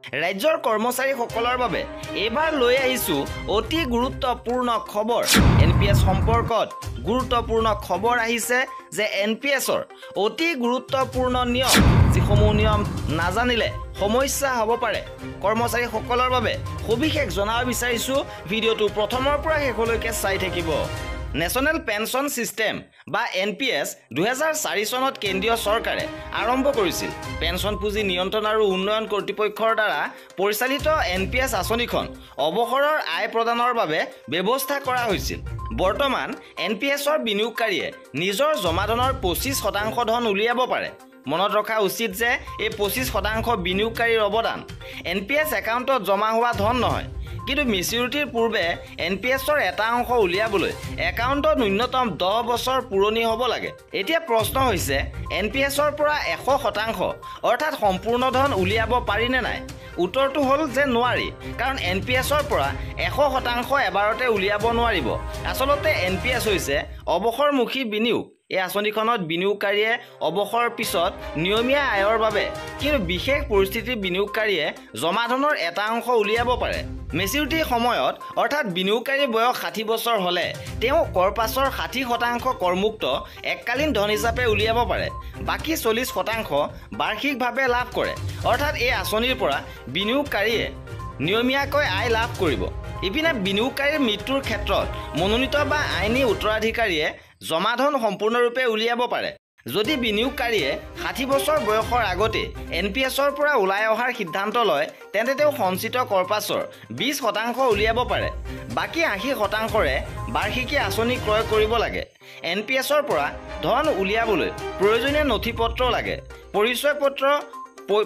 ৰাজ্যৰ কৰ্মচাৰীসকলৰ বাবে এবাৰ লৈ আহিছো অতি গুৰুত্বপূৰ্ণ খবৰ। এনপিএছ সম্পৰ্কত গুৰুত্বপূৰ্ণ খবৰ আহিছে যে এনপিএছৰ অতি গুৰুত্বপূৰ্ণ নিয়ম, যিসমূহ নিয়ম নাজানিলে সমস্যা হ'ব পাৰে। কৰ্মচাৰীসকলৰ বাবে সবিশেষ জনাব বিচাৰিছো, ভিডিঅ'টো প্ৰথমৰ পৰা শেষলৈকে চাই থাকিব। নেশ্যনেল পেনশ্যন ছিষ্টেম বা এনপিএছ 2004 চনত কেন্দ্ৰীয় চৰকাৰে আৰম্ভ কৰিছিল। পেনশ্যন পুঁজি নিয়ন্ত্ৰণ আৰু উন্নয়ন কৰ্তৃপক্ষৰ দ্বাৰা পৰিচালিত এনপিএছ আঁচনিখন অৱসৰৰ আয় প্ৰদানৰ বাবে ব্যৱস্থা কৰা হৈছিল। বৰ্তমান এনপিএছৰ বিনিয়োগকাৰীয়ে নিজৰ জমা ধনৰ 25% ধন উলিয়াব পাৰে। মনত ৰখা উচিত যে এই 25% বিনিয়োগকাৰীৰ অৱদান এনপিএছ একাউণ্টত জমা হোৱা ধন নহয়, কিন্তু মেচিউৰিটিৰ পূৰ্বে এনপিএছৰ এটা অংশ উলিয়াবলৈ একাউণ্টত ন্যূনতম 10 বছৰ পুৰণি হ'ব লাগে। এতিয়া প্ৰশ্ন হৈছে এনপিএছৰ পৰা 100% অৰ্থাৎ সম্পূৰ্ণ ধন উলিয়াব পাৰিনে নাই? উত্তৰটো হ'ল যে নোৱাৰি, কাৰণ এনপিএছৰ পৰা 100% এবাৰতে উলিয়াব নোৱাৰিব। আচলতে এনপিএছ হৈছে অৱসৰমুখী বিনিয়োগ। এই আঁচনিখনত বিনিয়োগকাৰীয়ে অৱসৰৰ পিছত নিয়মীয়া আয়ৰ বাবে কিন্তু বিশেষ পৰিস্থিতিত বিনিয়োগকাৰীয়ে জমা ধনৰ এটা অংশ উলিয়াব পাৰে। মেচিউৰিটিৰ সময়ত অৰ্থাৎ বিনিয়োগকাৰীৰ বয়স 60 বছৰ হ'লে তেওঁ কৰ পাছৰ 60% কৰমুক্ত এককালীন ধন হিচাপে উলিয়াব পাৰে। বাকী 40% বাৰ্ষিকভাৱে লাভ কৰে। অৰ্থাৎ এই আঁচনিৰ পৰা বিনিয়োগকাৰীয়ে নিয়মীয়াকৈ আয় লাভ কৰিব। ইপিনে বিনিয়োগকাৰীৰ মৃত্যুৰ ক্ষেত্ৰত মনোনীত বা আইনী উত্তৰাধিকাৰীয়ে জমা ধন সম্পূৰ্ণৰূপে উলিয়াব পাৰে। যদি বিনিয়োগকাৰীয়ে 60 বছৰ বয়সৰ আগতে এনপিএছৰ পৰা ওলাই অহাৰ সিদ্ধান্ত লয়, তেন্তে তেওঁ সঞ্চিত কৰপাছৰ 20% উলিয়াব পাৰে। বাকী 80%ৰে বাৰ্ষিকী আঁচনি ক্ৰয় কৰিব লাগে। এনপিএছৰ পৰা ধন উলিয়াবলৈ প্ৰয়োজনীয় নথিপত্ৰ লাগে।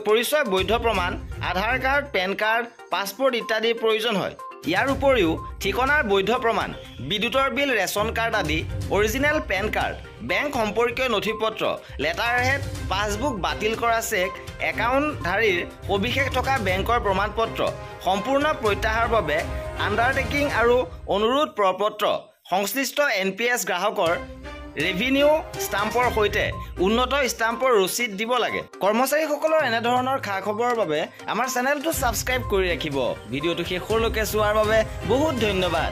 পৰিচয় বৈধ প্ৰমাণ, আধাৰ কাৰ্ড, পেন কাৰ্ড, পাছপোৰ্ট ইত্যাদিৰ প্ৰয়োজন হয়। ইয়াৰ উপৰিও ঠিকনাৰ বৈধ প্ৰমাণ, বিদ্যুতৰ বিল, ৰেচন কাৰ্ড আদি, অৰিজিনেল পেন কাৰ্ড, বেংক সম্পৰ্কীয় নথিপত্ৰ, লেটাৰহেড, পাছবুক, বাতিল কৰা চেক, একাউণ্টধাৰীৰ সবিশেষ থকা বেংকৰ প্ৰমাণপত্ৰ, সম্পূৰ্ণ প্ৰত্যাহাৰৰ বাবে আণ্ডাৰটেকিং আৰু অনুৰোধ প্ৰপত্ৰ, সংশ্লিষ্ট এনপিএছ গ্ৰাহকৰ ৰেভিনিউ ষ্টাম্পৰ সৈতে উন্নত ষ্টাম্পৰ ৰচিদ দিব লাগে। কৰ্মচাৰীসকলৰ এনেধৰণৰ খা খবৰৰ বাবে আমাৰ চেনেলটো ছাবস্ক্ৰাইব কৰি ৰাখিব। ভিডিঅ'টো শেষলৈকে চোৱাৰ বাবে বহুত ধন্যবাদ।